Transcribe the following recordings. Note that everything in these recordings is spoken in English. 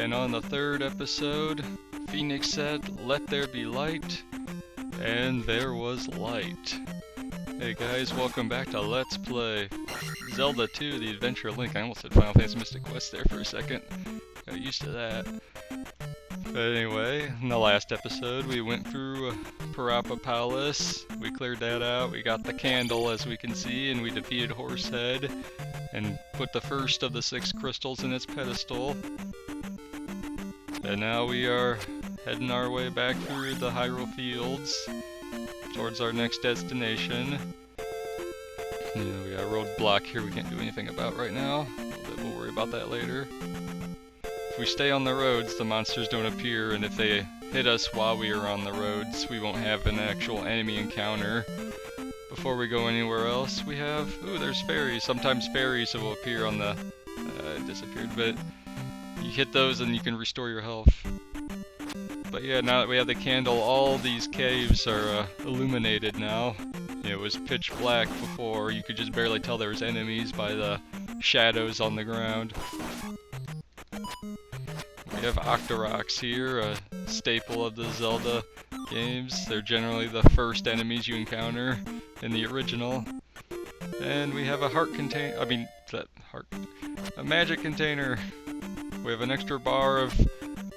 And on the third episode, Phoenix said, "Let there be light," and there was light. Hey guys, welcome back to Let's Play Zelda 2, The Adventure Link. I almost said Final Fantasy Mystic Quest there for a second. Got used to that. But anyway, in the last episode, we went through Parappa Palace. We cleared that out. We got the candle, as we can see, and we defeated Horsehead and put the first of the 6 crystals in its pedestal. And now we are heading our way back through the Hyrule Fields towards our next destination. You know, we got a roadblock here we can't do anything about right now. We'll worry about that later. If we stay on the roads, the monsters don't appear, and if they hit us while we are on the roads, we won't have an actual enemy encounter. Before we go anywhere else, we have... Ooh, there's fairies. Sometimes fairies will appear on the... it disappeared, but you hit those and you can restore your health. But yeah, now that we have the candle, all these caves are illuminated now. It was pitch black before. You could just barely tell there was enemies by the shadows on the ground. We have Octoroks here, a staple of the Zelda games. They're generally the first enemies you encounter in the original. And we have a heart container. A magic container. We have an extra bar of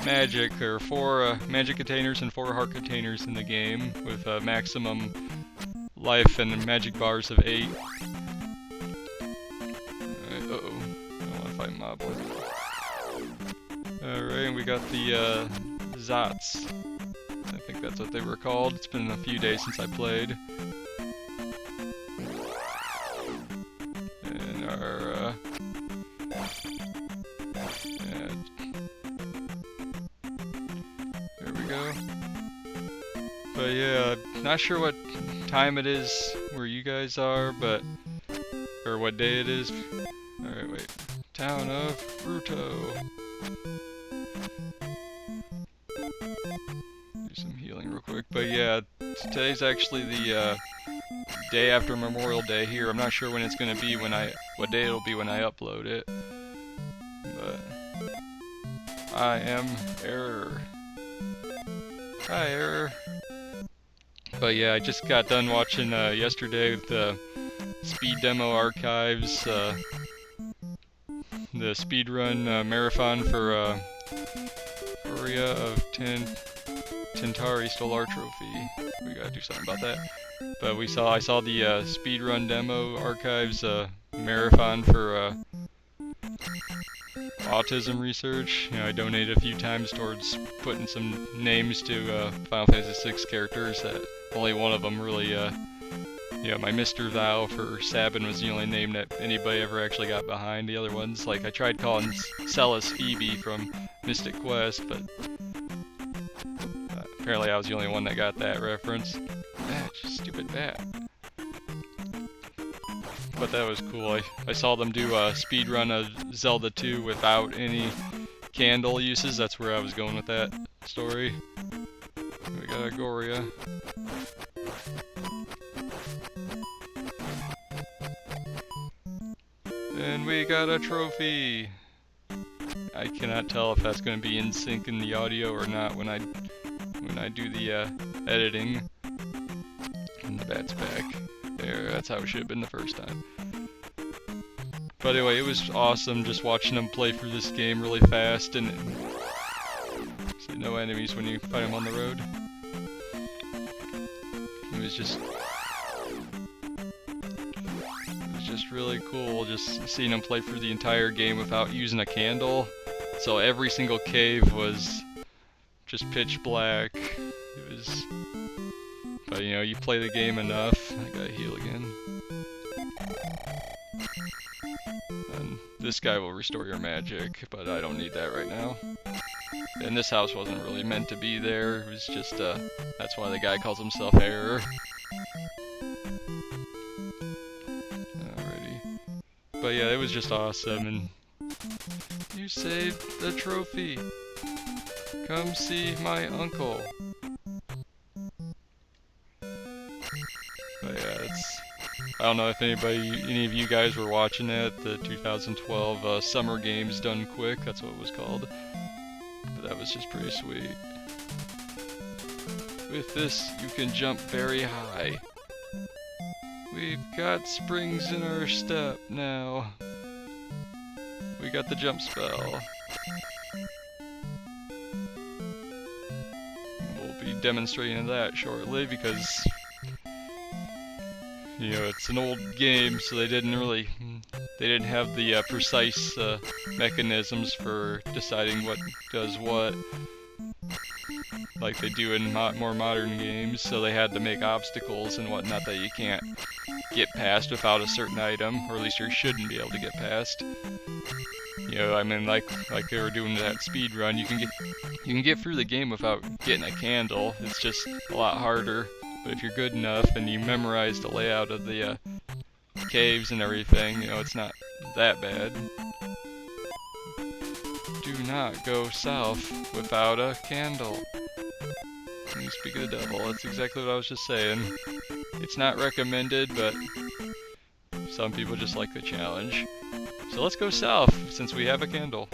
magic, or 4 magic containers and 4 heart containers in the game, with a maximum life and magic bars of 8. Uh-oh. I don't want to fight Moblin. Alright, and we got the Zots. I think that's what they were called. It's been a few days since I played. And our there we go. But yeah, not sure what time it is where you guys are, but or what day it is. Alright, wait. Town of Ruto. Do some healing real quick. But yeah, today's actually the day after Memorial Day here. I'm not sure when it's gonna be what day it'll be when I upload it. But I am Error. Hi, Error. But yeah, I just got done watching yesterday with the speed demo archives, the speedrun marathon for Aria of Tintari stole our trophy. We gotta do something about that. But I saw the speedrun demo archives marathon for autism research. You know, I donated a few times towards putting some names to Final Fantasy VI characters. That only one of them really, my Mr. Thou for Sabin was the only name that anybody ever actually got behind. The other ones, like I tried calling Celis Phoebe from Mystic Quest, but apparently I was the only one that got that reference. Stupid bat. But that was cool. I saw them do a speedrun of Zelda 2 without any candle uses. That's where I was going with that story. We got Agoria. And we got a trophy! I cannot tell if that's going to be in sync in the audio or not when I do the editing. And the bat's back. There, that's how it should have been the first time. But anyway, it was awesome just watching them play through this game really fast, and see no enemies when you fight them on the road. It was just really cool just seeing them play through the entire game without using a candle. So every single cave was just pitch black. It was, but you know, you play the game enough. I gotta heal again. And this guy will restore your magic, but I don't need that right now. And this house wasn't really meant to be there. It was just, that's why the guy calls himself Error. Alrighty. But yeah, it was just awesome, and you saved the trophy. Come see my uncle. But yeah, I don't know if any of you guys were watching it, the 2012 Summer Games Done Quick, that's what it was called. but that was just pretty sweet. With this, you can jump very high. We've got springs in our step now. We got the jump spell. We'll be demonstrating that shortly because, you know, it's an old game, so they didn't have the precise mechanisms for deciding what does what, like they do in more modern games, so they had to make obstacles and whatnot that you can't get past without a certain item, or at least you shouldn't be able to get past. You know, I mean, like they were doing that speed run, you can get through the game without getting a candle. It's just a lot harder. But if you're good enough and you memorize the layout of the caves and everything, you know, it's not that bad. Do not go south without a candle. When you speak of the devil, that's exactly what I was just saying. It's not recommended, but some people just like the challenge. So let's go south, since we have a candle.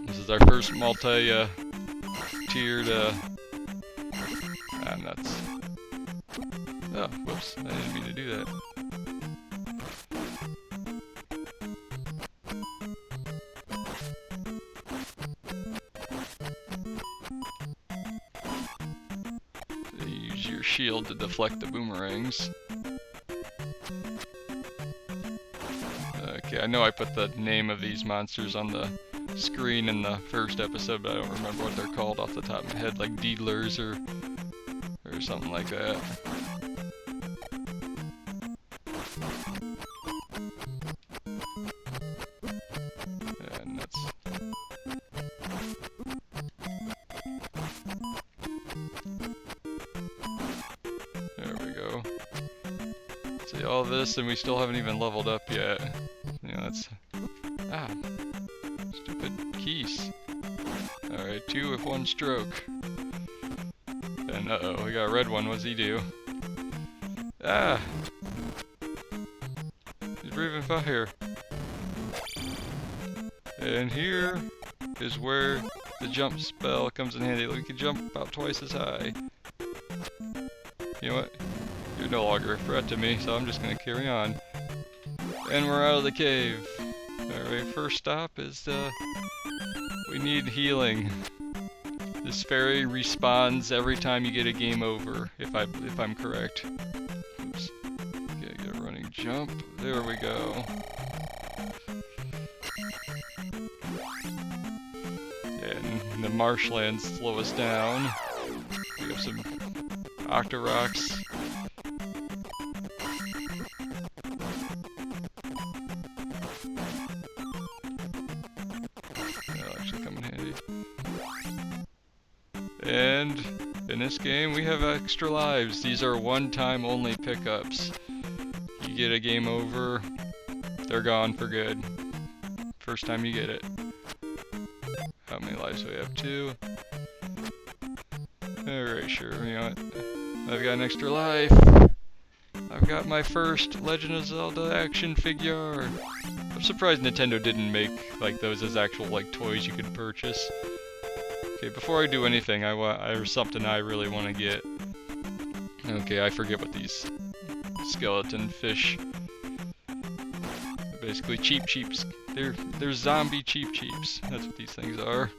This is our first multi-tiered, nuts. Oh, whoops, I didn't mean to do that. Use your shield to deflect the boomerangs. Okay, I know I put the name of these monsters on the screen in the first episode, but I don't remember what they're called off the top of my head, like deedlers or something like that. And that's... There we go. See all this, and we still haven't even leveled up yet. You know, that's... Ah! Stupid keys. Alright, 2 with 1 stroke. And uh-oh, we got a red one. What's he do? Ah! He's breathing fire. And here is where the jump spell comes in handy. We can jump about twice as high. You know what? You're no longer a threat to me, so I'm just gonna carry on. And we're out of the cave. Alright, first stop is we need healing. This fairy respawns every time you get a game over, if I'm correct. Oops. Okay, get a running jump. There we go. And the marshlands slow us down. We have some Octoroks. And in this game, we have extra lives. These are one-time only pickups. You get a game over, they're gone for good. First time you get it. How many lives do we have? 2. Alright, sure, you know what? I've got an extra life. I've got my first Legend of Zelda action figure. I'm surprised Nintendo didn't make like those as actual like toys you could purchase. Okay, before I do anything, there's something I really want to get. Okay, I forget what these skeleton fish. Basically, cheeps. They're zombie cheeps. That's what these things are.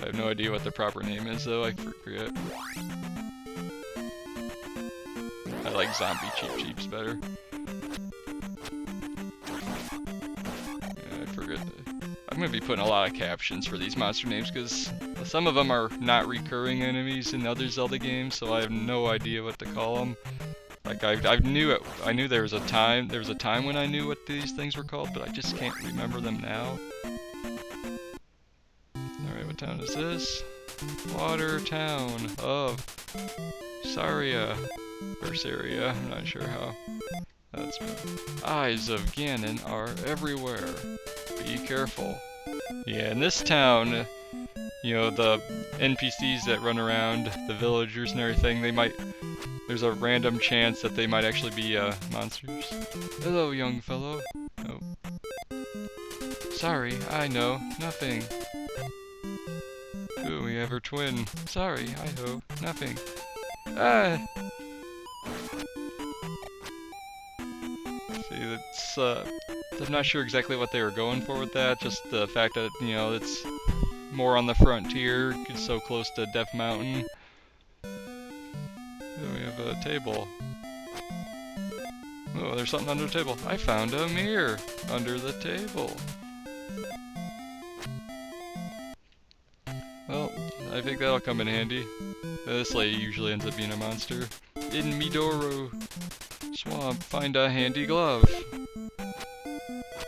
I have no idea what the proper name is, though. I forget. I like zombie cheeps better. Yeah, I forget. I'm gonna be putting a lot of captions for these monster names because some of them are not recurring enemies in other Zelda games, so I have no idea what to call them. Like I knew there was a time when I knew what these things were called, but I just can't remember them now. Alright, what town is this? Water Town of Saria. Or Saria, I'm not sure how. That's Eyes of Ganon are everywhere. Be careful. Yeah, in this town, you know, the NPCs that run around, the villagers and everything, there's a random chance that they might actually be monsters. Hello, young fellow. Oh. Sorry, I know nothing. Ooh, we have her twin. Sorry, I know nothing. Ah! See, that's, I'm not sure exactly what they were going for with that, just the fact that, you know, it's more on the frontier, it's so close to Death Mountain. Oh, we have a table. Oh, there's something under the table. I found a mirror under the table. Well, I think that'll come in handy. This lady usually ends up being a monster. In Midoru Swamp, find a handy glove.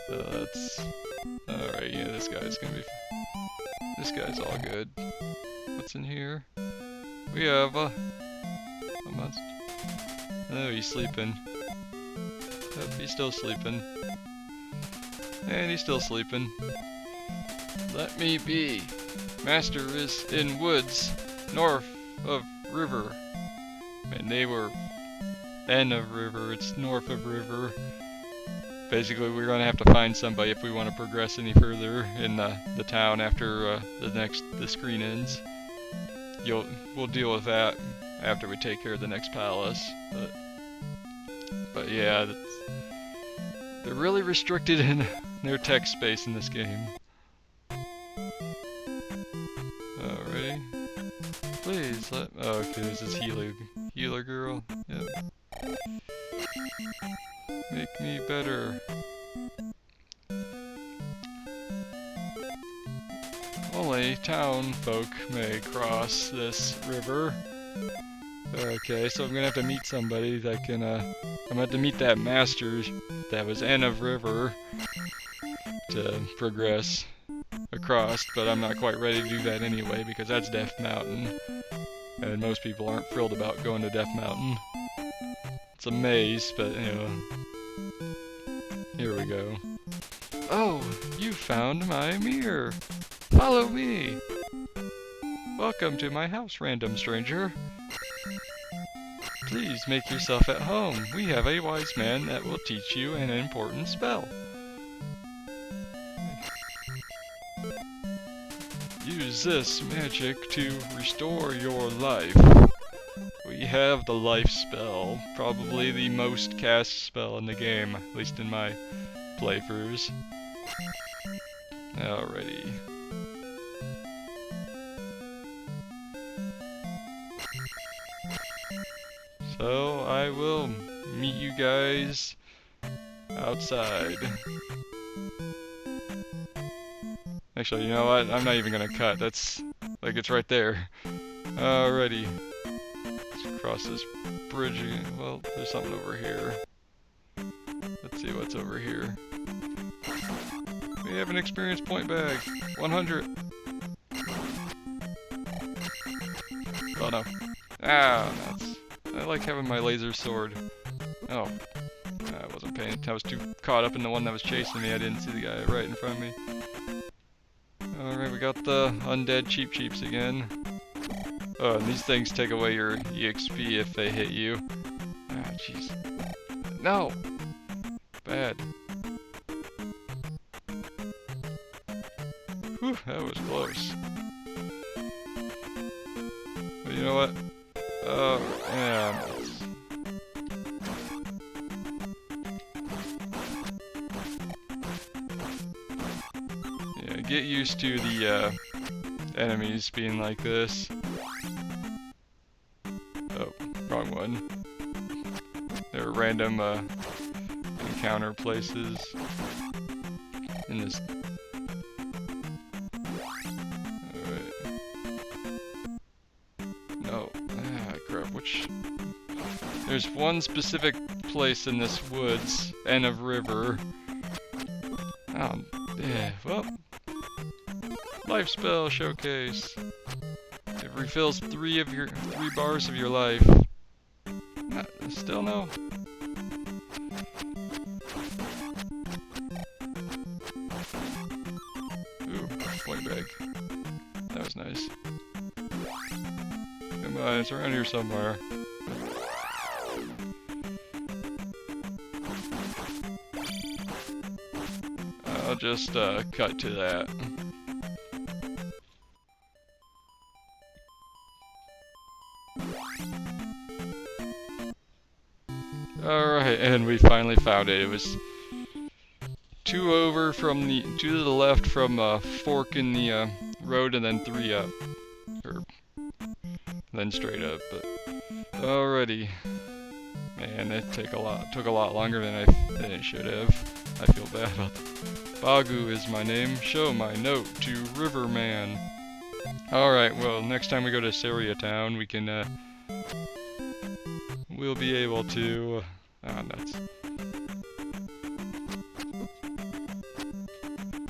That's... Alright, yeah, this guy's gonna be... This guy's all good. What's in here? We have a monster. Oh, he's sleeping. Yep, he's still sleeping. And he's still sleeping. Let me be. Master is in woods, north of river. And they were end of river, it's north of river. Basically, we're gonna have to find somebody if we want to progress any further in the town after the screen ends. We'll deal with that after we take care of the next palace. But yeah, they're really restricted in their tech space in this game. Alrighty. Please let... Oh, okay, this is healer girl. Yep. Make me better. Only town folk may cross this river. Okay, so I'm gonna have to meet somebody that can, I'm gonna have to meet that master that was end of river to progress across, but I'm not quite ready to do that anyway because that's Death Mountain. And most people aren't thrilled about going to Death Mountain. It's a maze, but, you know. Here we go. Oh, you found my mirror. Follow me. Welcome to my house, random stranger. Please make yourself at home. We have a wise man that will teach you an important spell. Use this magic to restore your life. We have the life spell, probably the most cast spell in the game, at least in my playthroughs. Alrighty. So I will meet you guys outside. Actually, you know what? I'm not even gonna cut. That's like it's right there. Alrighty. Let's cross this bridge again. Well, there's something over here. Let's see what's over here. We have an experience point bag. 100. Oh no. Ah, nuts. I like having my laser sword. Oh. I wasn't paying attention. I was too caught up in the one that was chasing me. I didn't see the guy right in front of me. Alright, we got the undead cheeps again. Oh, and these things take away your EXP if they hit you. Ah, jeez. No! Bad. Whew, that was close. But you know what? Oh, yeah. Yeah, get used to the enemies being like this. Oh, wrong one. There are random encounter places in this. Alright. No. Ah, crap. Which? There's one specific place in this woods, end of river. Oh, yeah. Well. Life spell showcase. It refills 3 bars of your life. Still no. Ooh, point bag. That was nice. Come on, it's around here somewhere. I'll just cut to that. Alright, and we finally found it. It was two over from two to the left from a fork in the road, and then three up. Or then straight up, but alrighty. Man, it took a lot longer than it should have. I feel bad about that. Bagu is my name. Show my note to Riverman. Alright, well, next time we go to Saria Town, we can, we'll be able to... nuts.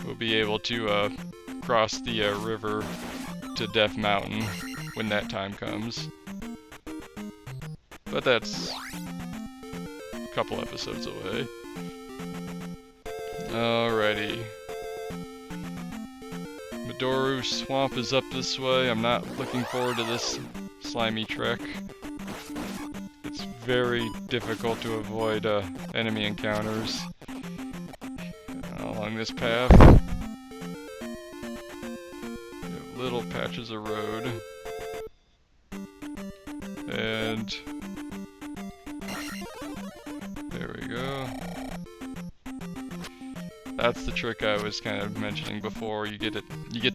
We'll be able to, cross the, river to Death Mountain when that time comes. But that's a couple episodes away. Alrighty. Midoru Swamp is up this way. I'm not looking forward to this slimy trek. It's very difficult to avoid enemy encounters along this path. You have little patches of road. And there we go. That's the trick I was kind of mentioning before. You get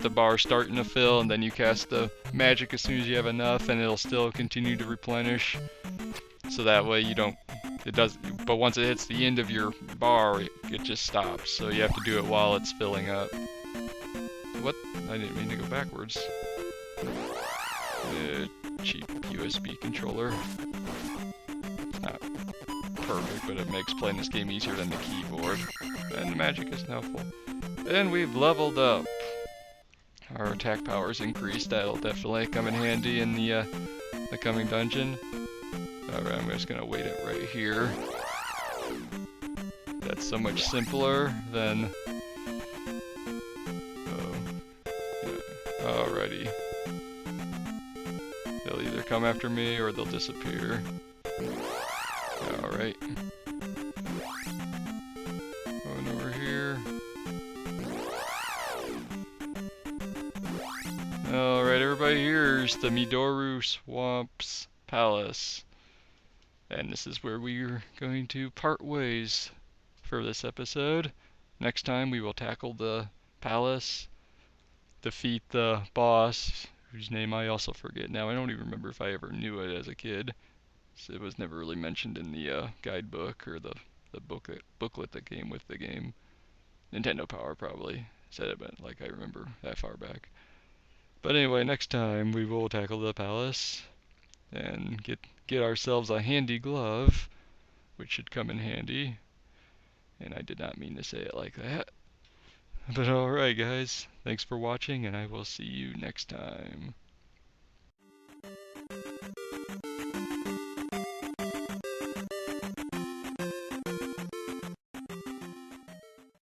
the bar starting to fill, and then you cast the magic as soon as you have enough, and it'll still continue to replenish. So that way you don't, it does, but once it hits the end of your bar, it just stops. So you have to do it while it's filling up. What? I didn't mean to go backwards. Cheap USB controller. Not perfect, but it makes playing this game easier than the keyboard. And the magic is now full. And we've leveled up. Our attack power's increased. That'll definitely come in handy in the coming dungeon. Alright, I'm just gonna wait it right here. That's so much simpler than... Oh. Yeah. Alrighty. They'll either come after me or they'll disappear. Alright. Going over here. Alright, everybody, here's the Midoru Swamp's Palace. And this is where we're going to part ways for this episode. Next time we will tackle the palace, defeat the boss, whose name I also forget now. I don't even remember if I ever knew it as a kid. So it was never really mentioned in the guidebook or the booklet that came with the game. Nintendo Power probably said it, but like I remember that far back. But anyway, next time we will tackle the palace and get ourselves a handy glove, which should come in handy. And I did not mean to say it like that. But alright guys, thanks for watching, and I will see you next time.